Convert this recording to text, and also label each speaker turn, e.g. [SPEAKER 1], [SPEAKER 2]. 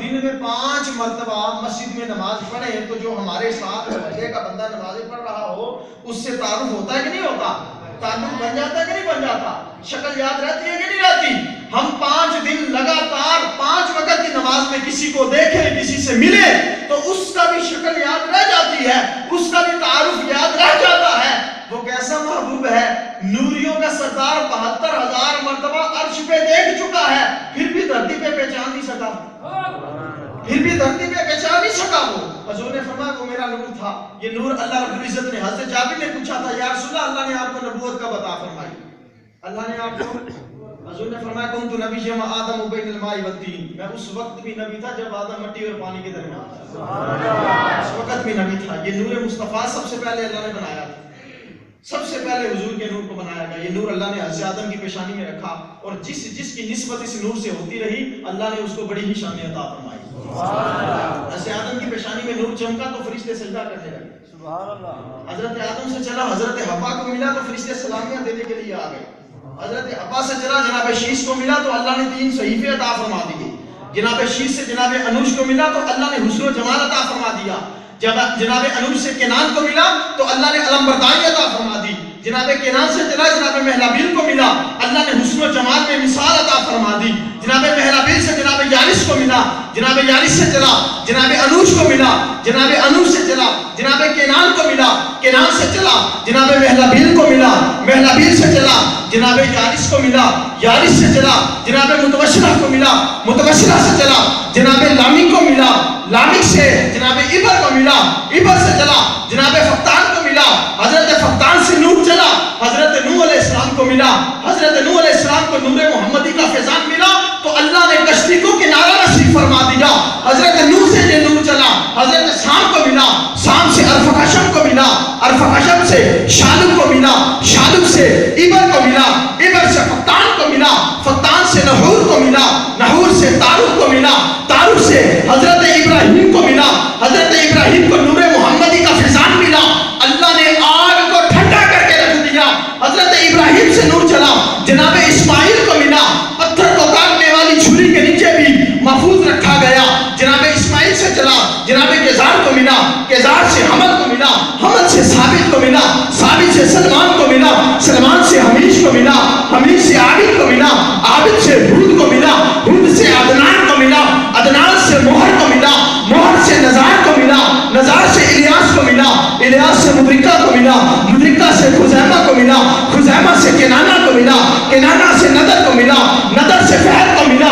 [SPEAKER 1] دن میں 5 مرتبہ مسجد میں نماز پڑھے تو جو ہمارے ساتھ محلے کا بندہ نماز پڑھ رہا ہو اس سے تعارف ہوتا ہے کہ نہیں ہوتا؟ تعلق بن جاتا ہے کہ نہیں بن جاتا؟ شکل یاد رہتی ہے کہ نہیں رہتی؟ ہم 5 دن لگاتار 5 وقت کی نماز میں کسی کو دیکھیں، کسی سے ملے تو اس کا بھی شکل یاد رہ جاتی ہے، اس کا بھی تعارف یاد رہ جاتا ہے۔ وہ کیسا محبوب ہے؟ نوریوں کا سردار 72,000 مرتبہ عرش پہ دیکھ چکا ہے، پھر بھی دھرتی پہ پہچان نہیں سکا، پھر بھی دھرتی پہ پہچان نہیں سکا۔ وہ حضور نے فرمایا وہ میرا نور تھا۔ یہ نور اللہ رب العزت نے حضرت جابر نے پوچھا تھا یا رسول اللہ، اللہ نے آپ کو نبوت کب عطا فرمائی؟ اللہ نے آپ کو، حضور نے فرمایا کنت نبی مع آدم بین الماء والطین، میں اس وقت بھی نبی تھا جب آدم مٹی اور پانی کے درمیان تھا، اس وقت بھی نبی تھا۔ یہ نور مصطفیٰ سب سے پہلے اللہ نے بنایا تھا، سب سے پہلے حضور کے نور کو بنایا گیا۔ یہ نور اللہ نے حضرت آدم کی پیشانی میں رکھا اور جس کی نسبت اس نور سے ہوتی رہی اللہ نے اس کو بڑی ہی شان عطا فرمائی۔ حضرت آدم کی پیشانی میں نور چمکا تو فرشتے سجدہ کرنے لگے۔ حضرت آدم سے چلا حضرت حوا کو ملا تو فرشتے سلامیاں دینے کے لیے آ گئے۔ حضرت حوا سے چلا جناب شیش کو ملا تو اللہ نے 3 صحیفے عطا فرما دیے۔ جناب شیش سے جناب انوش کو ملا تو اللہ نے حسن و جمال عطا فرما دیا۔ جناب انوش سے کنان کو ملا تو اللہ نے علمبرداری عطا فرما دی۔ جناب کنان سے چلا جناب مہلابیل کو ملا، اللہ نے حسن و جمال میں مثال عطا فرما دی۔ جناب مہلابیل سے جناب یارس کو ملا، جناب یارس سے چلا جناب انوش کو ملا، جناب انوش سے چلا جناب کنان کو ملا، کنان سے چلا جناب مہلابیل کو ملا، مہلابیل سے چلا جناب یارس کو ملا، یارس سے چلا جناب متوشرہ کو ملا، متوشرہ سے چلا جناب لامی کو ملا، لامک سے جناب عبر کو ملا، عبر سے چلا جناب فقتان کو ملا، حضرت فقتان سے نوح چلا حضرت نوح علیہ السلام کو ملا، حضرت نوح علیہ السلام کو نور محمدی کا فیضان ملا تو اللہ نے کشتی کو کنارہ نشین فرما دیا۔ حضرت نوح سے یہ نور چلا حضرت شام کو ملا، شام سے ارفقشم کو ملا، ارفقشم سے شالب کو ملا، شالب سے عبر کو ملا، عبر سے فقتان کو ملا، فقتان سے نحور کو ملا، نحور سے تاروخ کو ملا، تاروخ سے حضرت ابراہیم کو ملا، حضرت ابراہیم کو نور محمدی کا فیضان ملا۔ اللہ نے آگ کو ٹھنڈا کر کے رکھ دیا۔ حضرت ابراہیم سے نور چلا جناب اسماعیل کو ملا، پتھر کو کاٹنے والی چھری کے نیچے بھی محفوظ رکھا گیا۔ جناب اسماعیل سے چلا جناب کیزار کو ملا، کیزار سے حمل کو ملا، حمل سے ثابت کو ملا، ثابت سے سلمان کو ملا، سلمان سے حمیش کو ملا، حمیش سے عابد کو ملا، عابد سے ہود کو ملا، ہود سے عدنان کو ملا، عدنان سے مہر کو ملا، مہر سے نزار کو ملا، نزار سے الیاس کو ملا، الیاس سے مدرکہ کو ملا، مدرکہ سے خزیمہ کو ملا، خزیمہ سے کنانہ کو ملا، کنانہ سے ندر کو ملا، ندر سے فہد کو ملا،